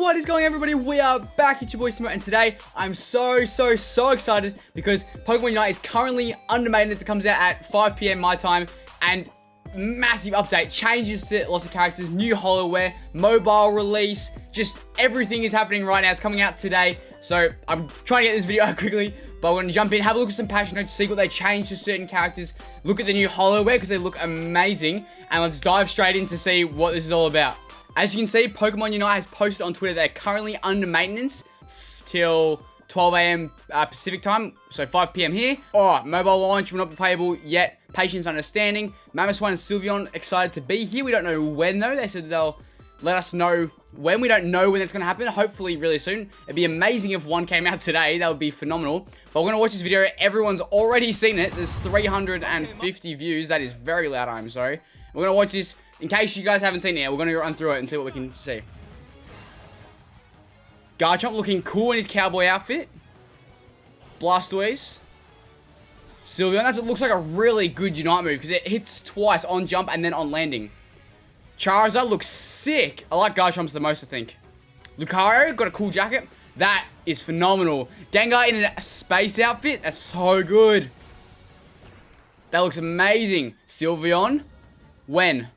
What is going on, everybody? We are back. It's your boy Simo, and today I'm so excited because Pokemon Unite is currently under maintenance. It comes out at 5 PM my time, and massive update, changes to lots of characters, new holoware, mobile release, just everything is happening right now. It's coming out today, so I'm trying to get this video out quickly, but we're going to jump in, have a look at some patch notes, see what they changed to certain characters, look at the new holoware because they look amazing, and let's dive straight in to see what this is all about. As you can see, Pokemon Unite has posted on Twitter they're currently under maintenance till 12 AM Pacific time, so 5 PM here. Mobile launch will not be playable yet. Patience understanding. Mamoswine and Sylveon excited to be here. We don't know when though. They said they'll let us know when. We don't know when it's going to happen. Hopefully really soon. It'd be amazing if one came out today. That would be phenomenal. But we're going to watch this video. Everyone's already seen it. There's 350 views. That is very loud, I'm sorry. We're going to watch this. In case you guys haven't seen it yet, we're going to run through it and see what we can see. Garchomp looking cool in his cowboy outfit. Blastoise. Sylveon, that looks like a really good Unite move because it hits twice on jump and then on landing. Charizard looks sick. I like Garchomp's the most, I think. Lucario got a cool jacket. That is phenomenal. Gengar in a space outfit. That's so good. That looks amazing. Sylveon. When?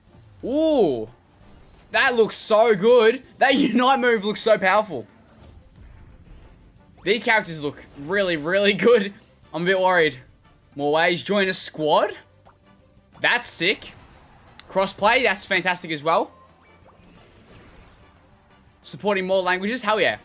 Ooh. That looks so good. That Unite move looks so powerful. These characters look really good. I'm a bit worried. More ways. Join a squad. That's sick. Crossplay. That's fantastic as well. Supporting more languages. Hell yeah.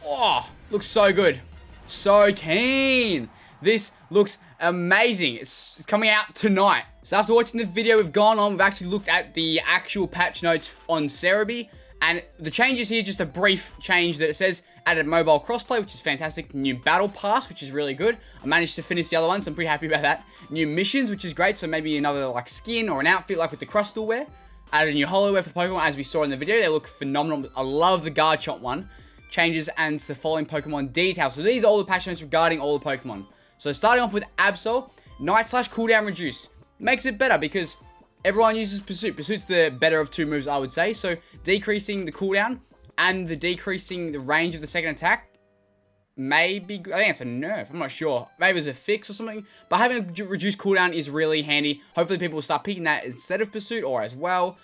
Oh, looks so good. So keen. This looks amazing. It's coming out tonight. So after watching the video we've gone on, we've actually looked at the actual patch notes on Cerebi. And the changes here, just a brief change that it says added mobile crossplay, which is fantastic. New battle pass, which is really good. I managed to finish the other one, so I'm pretty happy about that. New missions, which is great. So maybe another like skin or an outfit like with the crystal wear. Added a new holoware for the Pokemon, as we saw in the video. They look phenomenal. I love the Garchomp one. Changes and the following Pokemon details. So these are all the patch notes regarding all the Pokemon. So starting off with Absol, Night Slash cooldown reduced. Makes it better because everyone uses Pursuit. Pursuit's the better of two moves, I would say. So decreasing the cooldown and decreasing the range of the second attack may be good. I think it's a nerf. I'm not sure. Maybe it's a fix or something. But having a reduced cooldown is really handy. Hopefully people will start picking that instead of Pursuit or as well.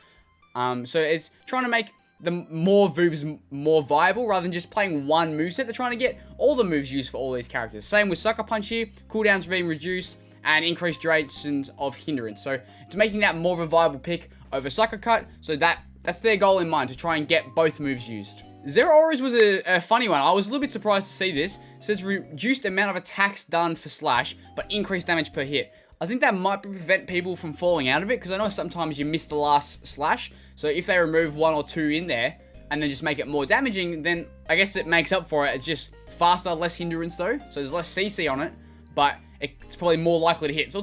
So it's trying to make the more moves more viable rather than just playing one moveset. They're trying to get all the moves used for all these characters. Same with Sucker Punch here. Cooldowns being reduced and increased durations of hindrance. So it's making that more of a viable pick over Sucker Cut. So that's their goal in mind, to try and get both moves used. Zero Auras was a funny one. I was a little bit surprised to see this. It says reduced amount of attacks done for Slash, but increased damage per hit. I think that might prevent people from falling out of it, because I know sometimes you miss the last Slash. So if they remove one or two in there, and then just make it more damaging, then I guess it makes up for it. It's just faster, less hindrance though. So there's less CC on it, but it's probably more likely to hit. So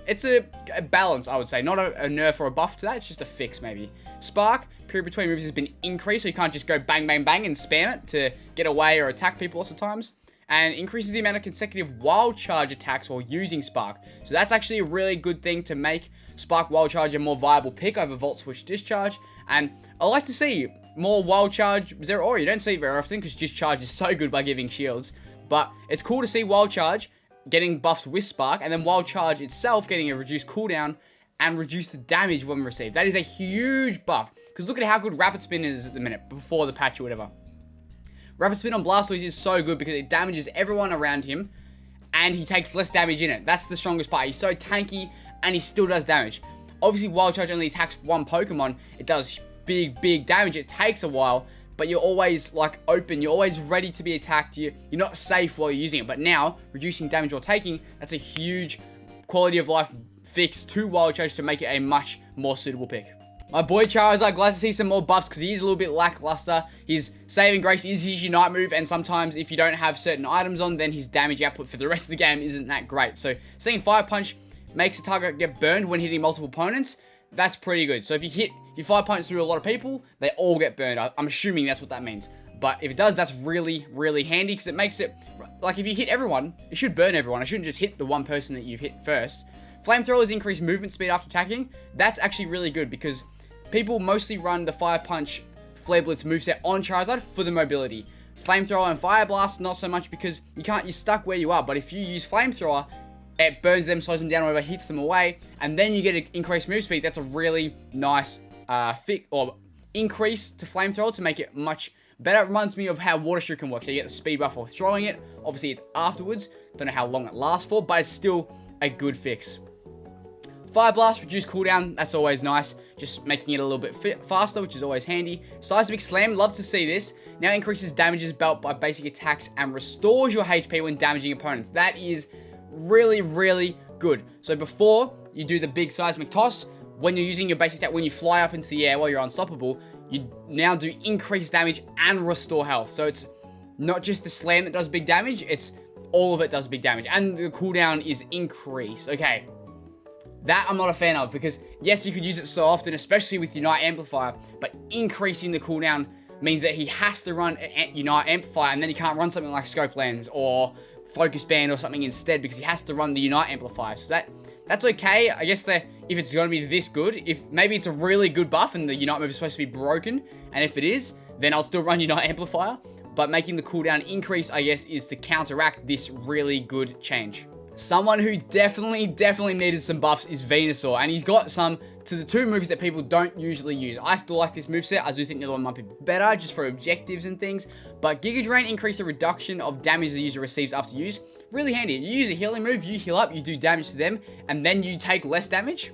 it's a balance, I would say. Not a nerf or a buff to that. It's just a fix, maybe. Spark, period between moves has been increased. So you can't just go bang, bang, bang and spam it to get away or attack people lots of times. And increases the amount of consecutive Wild Charge attacks while using Spark. So that's actually a really good thing to make Spark Wild Charge a more viable pick over Volt Switch Discharge. And I like to see more Wild Charge Zero Aura. You don't see it very often because Discharge is so good by giving shields. But it's cool to see Wild Charge getting buffs with Spark, and then Wild Charge itself getting a reduced cooldown and reduced damage when received. That is a huge buff, because look at how good Rapid Spin is at the minute, before the patch or whatever. Rapid Spin on Blastoise is so good because it damages everyone around him, and he takes less damage in it. That's the strongest part. He's so tanky, and he still does damage. Obviously, Wild Charge only attacks one Pokemon. It does big damage. It takes a while, but you're always like open, you're always ready to be attacked, you're not safe while you're using it. But now, reducing damage or taking, that's a huge quality of life fix to Wild Charge to make it a much more suitable pick. My boy Charizard, glad to see some more buffs because he is a little bit lackluster. His Saving Grace is his Unite move, and sometimes if you don't have certain items on, then his damage output for the rest of the game isn't that great. So seeing Fire Punch makes a target get burned when hitting multiple opponents. That's pretty good. So if you Fire Punch through a lot of people, they all get burned. I'm assuming that's what that means. But if it does, that's really handy because it makes it, like if you hit everyone, it should burn everyone. It shouldn't just hit the one person that you've hit first. Flamethrowers increase movement speed after attacking. That's actually really good because people mostly run the Fire Punch Flare Blitz moveset on Charizard for the mobility. Flamethrower and Fire Blast, not so much because you're stuck where you are. But if you use Flamethrower, it burns them, slows them down, whatever, hits them away, and then you get an increased move speed. That's a really nice increase to Flamethrower to make it much better. It reminds me of how Water Shuriken can work. So you get the speed buff while throwing it. Obviously, it's afterwards. Don't know how long it lasts for, but it's still a good fix. Fire Blast, reduced cooldown, that's always nice. Just making it a little bit faster, which is always handy. Seismic Slam, love to see this. Now increases damages dealt by basic attacks and restores your HP when damaging opponents. That is really, really good. So before you do the big Seismic Toss, when you're using your basic attack, when you fly up into the air while you're unstoppable, you now do increased damage and restore health. So it's not just the slam that does big damage, it's all of it does big damage. And the cooldown is increased. Okay. That I'm not a fan of, because yes, you could use it so often, especially with Unite Amplifier, but increasing the cooldown means that he has to run Unite Amplifier, and then he can't run something like Scope Lens or Focus Band or something instead, because he has to run the Unite Amplifier. So that's okay. I guess that if it's going to be this good, if maybe it's a really good buff and the Unite move is supposed to be broken, and if it is, then I'll still run Unite Amplifier. But making the cooldown increase, I guess, is to counteract this really good change. Someone who definitely needed some buffs is Venusaur, and he's got some to the two moves that people don't usually use. I still like this moveset. I do think the other one might be better just for objectives and things, but Giga Drain increases the reduction of damage the user receives after use. Really handy. You use a healing move, you heal up, you do damage to them, and then you take less damage.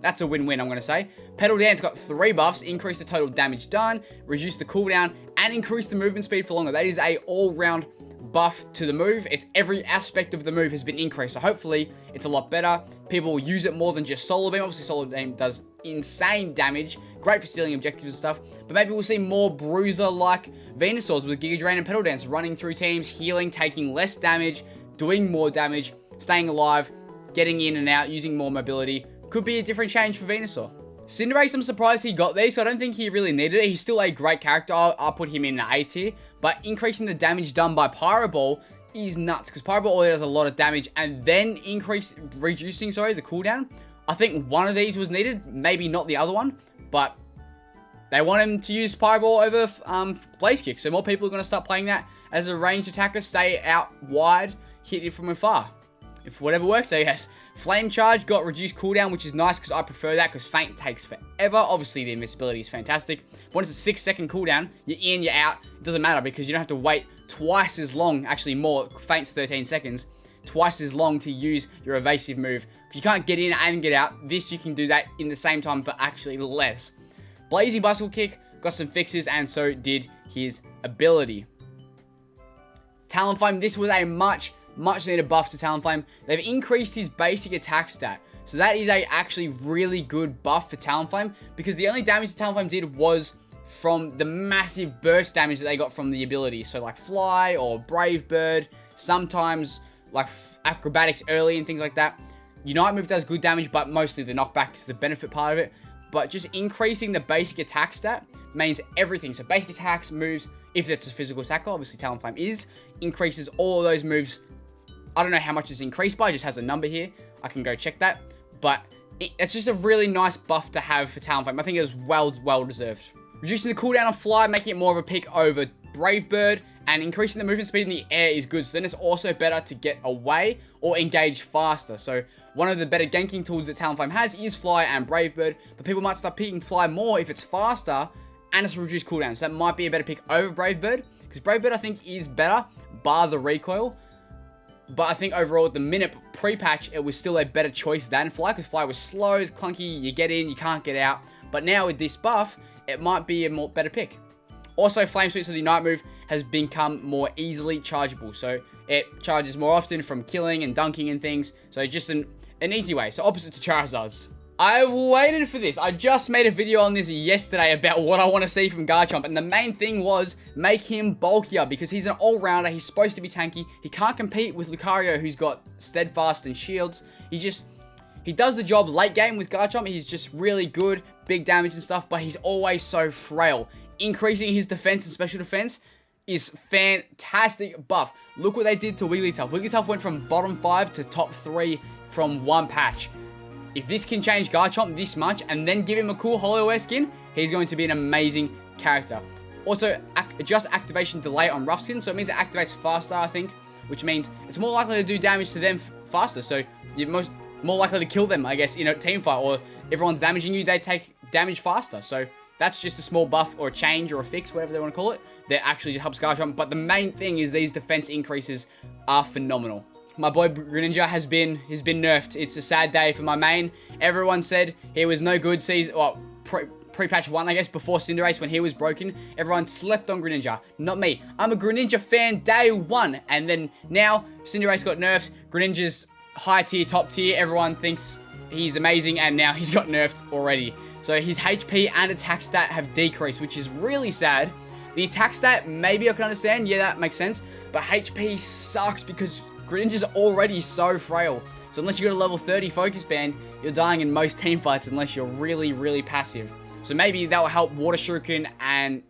That's a win-win, I'm going to say. Petal Dance got 3 buffs, increase the total damage done, reduce the cooldown, and increase the movement speed for longer. That is a all-round buff to the move. It's every aspect of the move has been increased, so hopefully it's a lot better. People will use it more than just Solar Beam. Obviously Solar Beam does insane damage, great for stealing objectives and stuff, but maybe we'll see more bruiser like Venusaurs with Giga Drain and Petal Dance running through teams, healing, taking less damage, doing more damage, staying alive, getting in and out, using more mobility. Could be a different change for Venusaur. Cinderace, I'm surprised he got there, so I don't think he really needed it. He's still a great character. I'll put him in the A tier, but increasing the damage done by Pyro Ball is nuts, because Pyro Ball already does a lot of damage, and then reducing the cooldown. I think one of these was needed, maybe not the other one, but they want him to use Pyro Ball over Blaze Kick, so more people are going to start playing that as a ranged attacker, stay out wide, hit it from afar. If whatever works, so yes. Flame Charge got reduced cooldown, which is nice because I prefer that, because Feint takes forever. Obviously, the invincibility is fantastic. Once it's a 6-second cooldown, you're in, you're out. It doesn't matter because you don't have to wait twice as long, actually more. Feint's 13 seconds. Twice as long to use your evasive move, because you can't get in and get out. This, you can do that in the same time, but actually less. Blazing Bicycle Kick got some fixes, and so did his ability. Talonflame, this was a much needed buff to Talonflame. They've increased his basic attack stat. So that is a actually really good buff for Talonflame, because the only damage that Talonflame did was from the massive burst damage that they got from the ability. So like Fly or Brave Bird, sometimes like Acrobatics early and things like that. Unite move does good damage, but mostly the knockback is the benefit part of it. But just increasing the basic attack stat means everything. So basic attacks, moves, if it's a physical attacker, obviously Talonflame is, increases all of those moves. I don't know how much it's increased by, it just has a number here. I can go check that. But it's just a really nice buff to have for Talonflame. I think it was well deserved. Reducing the cooldown of Fly, making it more of a pick over Brave Bird, and increasing the movement speed in the air is good. So then it's also better to get away or engage faster. So one of the better ganking tools that Talonflame has is Fly and Brave Bird, but people might start picking Fly more if it's faster and it's reduced cooldown. So that might be a better pick over Brave Bird, because Brave Bird I think is better, bar the recoil. But I think overall, at the minute pre-patch, it was still a better choice than Fly, because Fly was slow, clunky, you get in, you can't get out. But now with this buff, it might be a more better pick. Also, Flame Sweep, so the Unite move has become more easily chargeable. So it charges more often from killing and dunking and things. So just an easy way. So opposite to Charizard's. I've waited for this. I just made a video on this yesterday about what I want to see from Garchomp, and the main thing was make him bulkier, because he's an all-rounder. He's supposed to be tanky. He can't compete with Lucario, who's got Steadfast and Shields. He does the job late game with Garchomp. He's just really good, big damage and stuff, but he's always so frail. Increasing his defense and special defense is fantastic buff. Look what they did to Wigglytuff. Wigglytuff went from bottom 5 to top 3 from one patch. If this can change Garchomp this much and then give him a cool HoloWare skin, he's going to be an amazing character. Also, adjust activation delay on rough skin, so it means it activates faster, I think, which means it's more likely to do damage to them faster, so you're more likely to kill them, I guess, in a team fight, or everyone's damaging you, they take damage faster. So that's just a small buff or a change or a fix, whatever they want to call it, that actually just helps Gardevoir. But the main thing is these defense increases are phenomenal. My boy Greninja has been nerfed. It's a sad day for my main. Everyone said he was no good season, well, pre-patch 1, I guess, before Cinderace when he was broken. Everyone slept on Greninja. Not me. I'm a Greninja fan day 1. And then now, Cinderace got nerfed. Greninja's high tier, top tier. Everyone thinks he's amazing, and now he's got nerfed already. So his HP and attack stat have decreased, which is really sad. The attack stat, maybe I can understand. Yeah, that makes sense. But HP sucks because Greninja's already so frail. So unless you got a level 30 focus band, you're dying in most team fights unless you're really, really passive. So maybe that will help Water Shuriken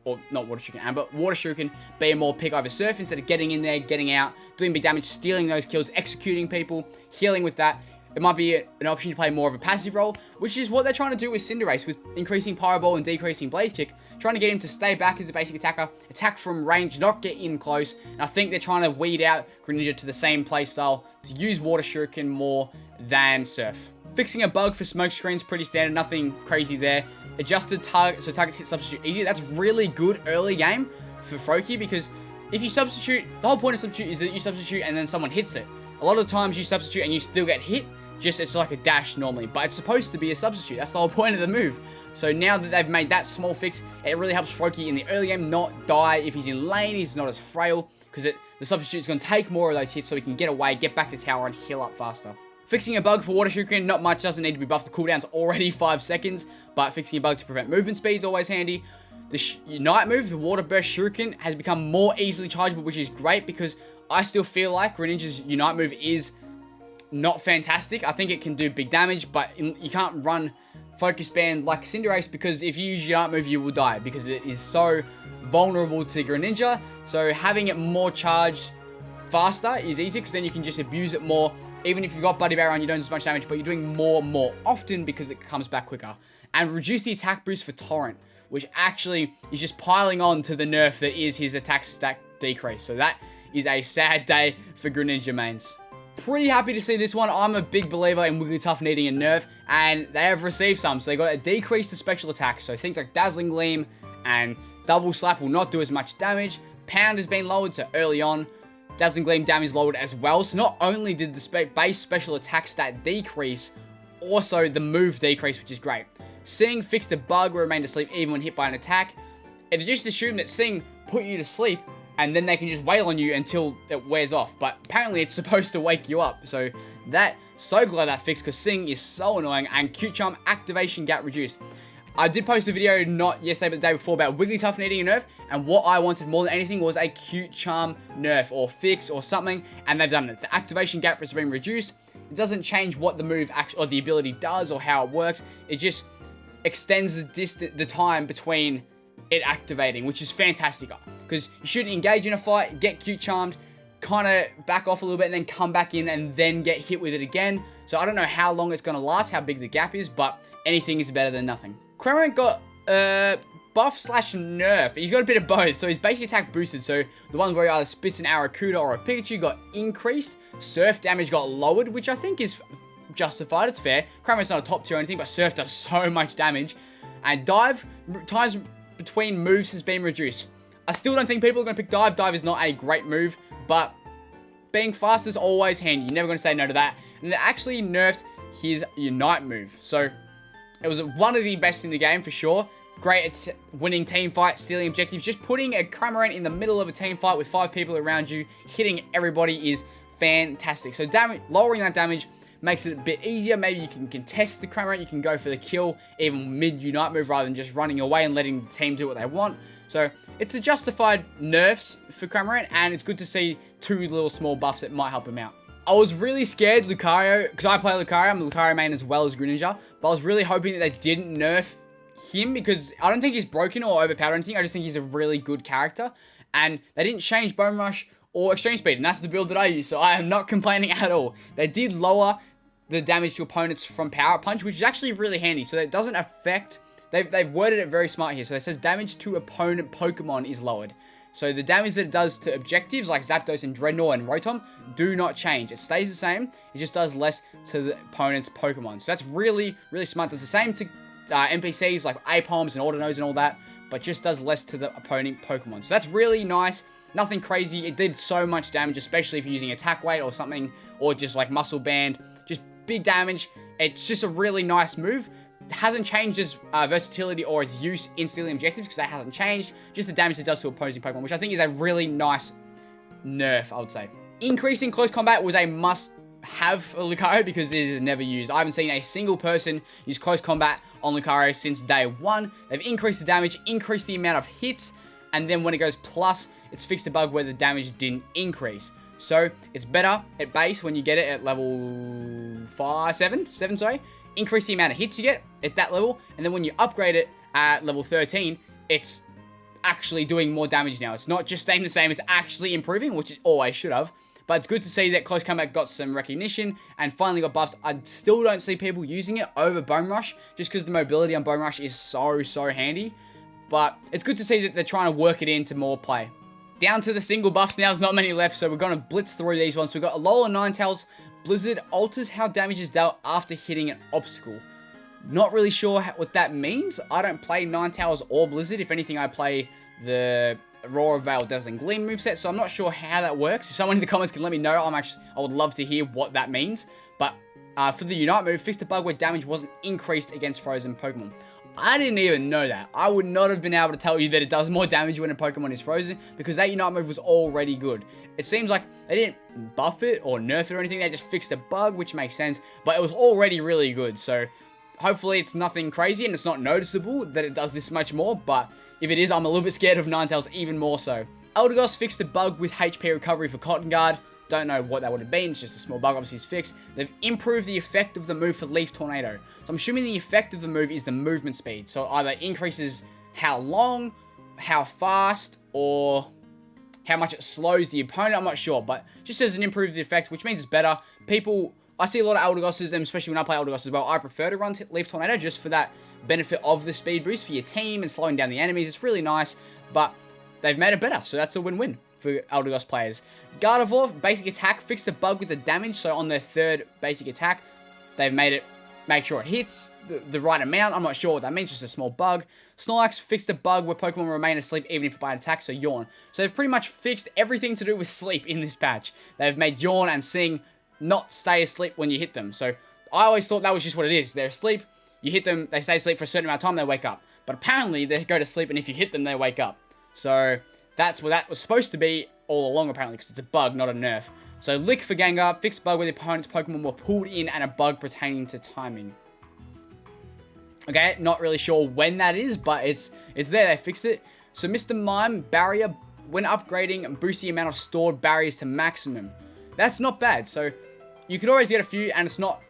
or not Water Shuriken, but Water Shuriken be a more pick over Surf instead of getting in there, getting out, doing big damage, stealing those kills, executing people, healing with that. It might be an option to play more of a passive role, which is what they're trying to do with Cinderace, with increasing Pyro Ball and decreasing Blaze Kick, trying to get him to stay back as a basic attacker, attack from range, not get in close, and I think they're trying to weed out Greninja to the same playstyle, to use Water Shuriken more than Surf. Fixing a bug for smoke screens, pretty standard, nothing crazy there. Adjusted target, so targets hit substitute easier. That's really good early game for Froakie, because if you substitute, the whole point of substitute is that you substitute and then someone hits it. A lot of times you substitute and you still get hit, just it's like a dash normally, but it's supposed to be a substitute. That's the whole point of the move. So now that they've made that small fix, it really helps Froakie in the early game not die. If he's in lane, he's not as frail, because the substitute's going to take more of those hits so he can get away, get back to tower, and heal up faster. Fixing a bug for Water Shuriken, not much, doesn't need to be buffed. The cooldown's already 5 seconds, but fixing a bug to prevent movement speed is always handy. The Unite move, the Water Burst Shuriken, has become more easily chargeable, which is great, because I still feel like Greninja's Unite move is not fantastic. I think it can do big damage, but you can't run Focus Band like Cinderace, because if you use Unite move, you will die, because it is so vulnerable to Greninja. So having it more charged faster is easy, because then you can just abuse it more. Even if you've got Buddy Barrier on, you don't do as much damage, but you're doing more often because it comes back quicker. And reduce the attack boost for Torrent, which actually is just piling on to the nerf that is his attack stack decrease. So that is a sad day for Greninja mains. Pretty happy to see this one. I'm a big believer in Wigglytuff needing a nerf, and they have received some. So they got a decrease to special attacks. So things like Dazzling Gleam and Double Slap will not do as much damage. Pound has been lowered, so early on. Dazzling Gleam damage lowered as well. So not only did the base special attack stat decrease, also the move decrease, which is great. Sing fixed a bug where remained asleep even when hit by an attack. It just assumed that Sing put you to sleep, and then they can just wail on you until it wears off. But apparently it's supposed to wake you up. So so glad that fixed, because Sing is so annoying. And Cute Charm activation gap reduced. I did post a video, not yesterday, but the day before, about Wigglytuff needing a nerf, and what I wanted more than anything was a Cute Charm nerf, or fix, or something, and they've done it. The activation gap has been reduced. It doesn't change what the move or the ability does, or how it works. It just extends the time between it activating, which is fantastic, because you shouldn't engage in a fight, get Cute Charmed, kind of back off a little bit, and then come back in, and then get hit with it again. So I don't know how long it's going to last, how big the gap is, but anything is better than nothing. Cramorant got buff / nerf. He's got a bit of both. So his basic attack boosted. So the ones where he either spits an Arrokuda or a Pikachu got increased. Surf damage got lowered, which I think is justified. It's fair. Cramorant's not a top tier or anything, but Surf does so much damage. And Dive, times between moves has been reduced. I still don't think people are going to pick Dive. Dive is not a great move, but being fast is always handy. You're never going to say no to that. And they actually nerfed his Unite move. So it was one of the best in the game for sure. Great at winning team fights, stealing objectives. Just putting a Cramorant in the middle of a team fight with 5 people around you, hitting everybody is fantastic. So lowering that damage makes it a bit easier. Maybe you can contest the Cramorant. You can go for the kill even mid-Unite move rather than just running away and letting the team do what they want. So it's a justified nerfs for Cramorant, and it's good to see 2 little small buffs that might help him out. I was really scared Lucario, because I play Lucario, I'm a Lucario main as well as Greninja, but I was really hoping that they didn't nerf him, because I don't think he's broken or overpowered or anything. I just think he's a really good character, and they didn't change Bone Rush or Extreme Speed, and that's the build that I use, so I am not complaining at all. They did lower the damage to opponents from Power Punch, which is actually really handy, so that it doesn't affect they've worded it very smart here. So it says damage to opponent Pokemon is lowered. So the damage that it does to objectives like Zapdos and Dreadnought and Rotom do not change. It stays the same. It just does less to the opponent's Pokemon. So that's really, really smart. It's the same to NPCs like Apoms and Autonos and all that, but just does less to the opponent Pokemon. So that's really nice. Nothing crazy. It did so much damage, especially if you're using attack weight or something, or just like muscle band. Just big damage. It's just a really nice move. It hasn't changed its versatility or its use in stealing objectives, because that hasn't changed. Just the damage it does to opposing Pokemon, which I think is a really nice nerf, I would say. Increasing close combat was a must-have for Lucario, because it is never used. I haven't seen a single person use close combat on Lucario since day one. They've increased the damage, increased the amount of hits, and then when it goes plus, it's fixed a bug where the damage didn't increase. So it's better at base when you get it at level 7, sorry. Increase the amount of hits you get at that level, and then when you upgrade it at level 13, it's actually doing more damage now. It's not just staying the same, it's actually improving, which it always should have. But it's good to see that Close Combat got some recognition and finally got buffed. I still don't see people using it over Bone Rush, just because the mobility on Bone Rush is so handy. But it's good to see that they're trying to work it into more play. Down to the single buffs now, there's not many left, so we're going to blitz through these ones. We've got Alola Ninetales. Blizzard alters how damage is dealt after hitting an obstacle. Not really sure what that means. I don't play Ninetales or Blizzard. If anything, I play the Aurora Veil Dazzling Gleam moveset, so I'm not sure how that works. If someone in the comments can let me know, I would love to hear what that means. But for the Unite move, fixed a bug where damage wasn't increased against frozen Pokemon. I didn't even know that. I would not have been able to tell you that it does more damage when a Pokemon is frozen, because that Unite move was already good. It seems like they didn't buff it or nerf it or anything. They just fixed a bug, which makes sense. But it was already really good. So hopefully it's nothing crazy and it's not noticeable that it does this much more. But if it is, I'm a little bit scared of Ninetales even more so. Eldegoss fixed a bug with HP recovery for Cotton Guard. Don't know what that would have been. It's just a small bug. Obviously it's fixed. They've improved the effect of the move for Leaf Tornado. So I'm assuming the effect of the move is the movement speed. So either increases how long, how fast, or how much it slows the opponent. I'm not sure, but just says an improved effect, which means it's better. I see a lot of Eldegosses, and especially when I play Eldegoss as well, I prefer to run Leaf Tornado just for that benefit of the speed boost for your team and slowing down the enemies. It's really nice, but they've made it better, so that's a win-win for Eldegoss players. Gardevoir, basic attack, fixed a bug with the damage, so on their third basic attack, they've made it, make sure it hits the right amount. I'm not sure what that means, just a small bug. Snorlax fixed a bug where Pokemon remain asleep even if by an attack, so Yawn. So they've pretty much fixed everything to do with sleep in this patch. They've made Yawn and Sing not stay asleep when you hit them. So I always thought that was just what it is. They're asleep, you hit them, they stay asleep for a certain amount of time, they wake up. But apparently they go to sleep, and if you hit them, they wake up. So that's what that was supposed to be all along, apparently, because it's a bug, not a nerf. So Lick for Gengar, fixed bug where the opponent's Pokemon were pulled in, and a bug pertaining to timing. Okay, not really sure when that is, but it's there, they fixed it. So Mr. Mime Barrier, when upgrading, boosts the amount of stored barriers to maximum. That's not bad. So you could always get a few, and it's not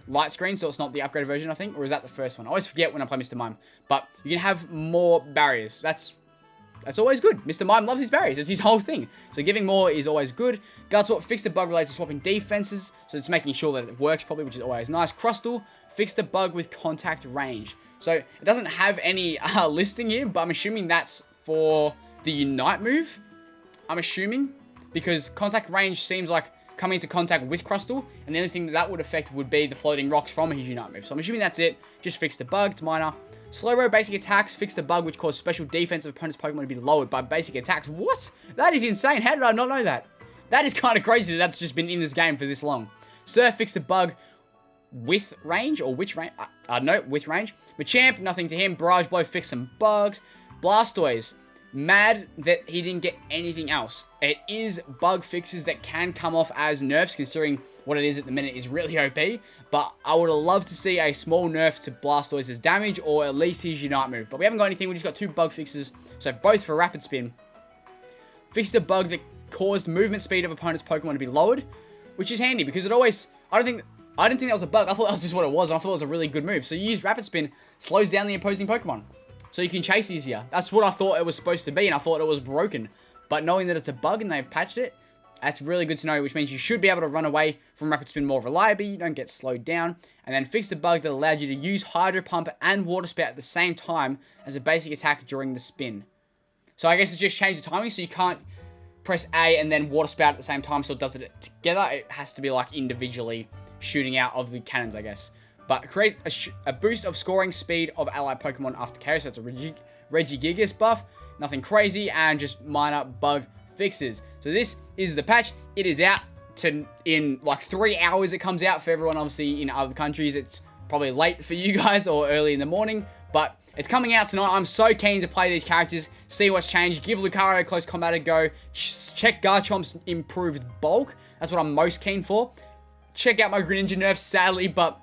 light screen, so it's not the upgraded version, I think, or is that the first one? I always forget when I play Mr. Mime, but you can have more barriers. That's always good. Mr. Mime loves his barriers. It's his whole thing. So giving more is always good. Guardswap fixed the bug related to swapping defenses, so it's making sure that it works properly, which is always nice. Crustle fixed the bug with contact range. So it doesn't have any listing here, but I'm assuming that's for the Unite move. I'm assuming, because contact range seems like coming into contact with Crustle, and the only thing that would affect would be the floating rocks from his Unite move. So I'm assuming that's it. Just fixed the bug. It's minor. Slowbro basic attacks fixed the bug which caused special defense of opponent's Pokemon to be lowered by basic attacks. What? That is insane. How did I not know that? That is kind of crazy that that's just been in this game for this long. Surf fixed the bug with range, or which range? No, with range. Machamp, nothing to him. Barrage Blow fixed some bugs. Blastoise, mad that he didn't get anything else. It is bug fixes that can come off as nerfs, considering what it is at the minute is really OP, but I would have loved to see a small nerf to Blastoise's damage, or at least his Unite move. But we haven't got anything, we just got two bug fixes, so both for Rapid Spin. Fixed a bug that caused movement speed of opponent's Pokemon to be lowered, which is handy, because it always, I didn't think that was a bug, I thought that was just what it was, and I thought it was a really good move. So you use Rapid Spin, slows down the opposing Pokemon, so you can chase easier. That's what I thought it was supposed to be, and I thought it was broken. But knowing that it's a bug and they've patched it, That's really good to know, which means you should be able to run away from Rapid Spin more reliably. You don't get slowed down. And then fix the bug that allowed you to use Hydro Pump and Water Spout at the same time as a basic attack during the spin. So I guess it just changed the timing, so you can't press A and then Water Spout at the same time, so it does it together. It has to be like individually shooting out of the cannons, I guess. But creates a boost of scoring speed of allied Pokemon after KO, so it's a Regigigas buff. Nothing crazy, and just minor bug fixes. So this is the patch. It is out in like 3 hours. It comes out for everyone, obviously, in other countries. It's probably late for you guys or early in the morning, but it's coming out tonight. I'm so keen to play these characters, see what's changed, give Lucario Close Combat a go, check Garchomp's improved bulk. That's what I'm most keen for. Check out my Greninja nerfs, sadly, but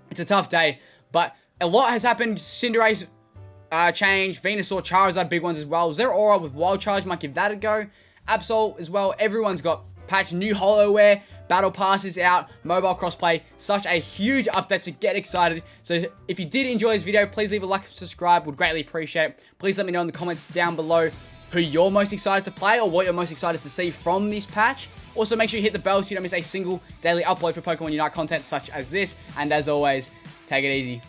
it's a tough day. But a lot has happened. Cinderace change, Venusaur, Charizard, big ones as well. Zeraora with Wild Charge, might give that a go. Absol as well. Everyone's got patch, new holoware, battle passes out, mobile crossplay. Such a huge update, so get excited. So if you did enjoy this video, please leave a like and subscribe. Would greatly appreciate it. Please let me know in the comments down below who you're most excited to play or what you're most excited to see from this patch. Also, make sure you hit the bell so you don't miss a single daily upload for Pokemon Unite content such as this. And as always, take it easy.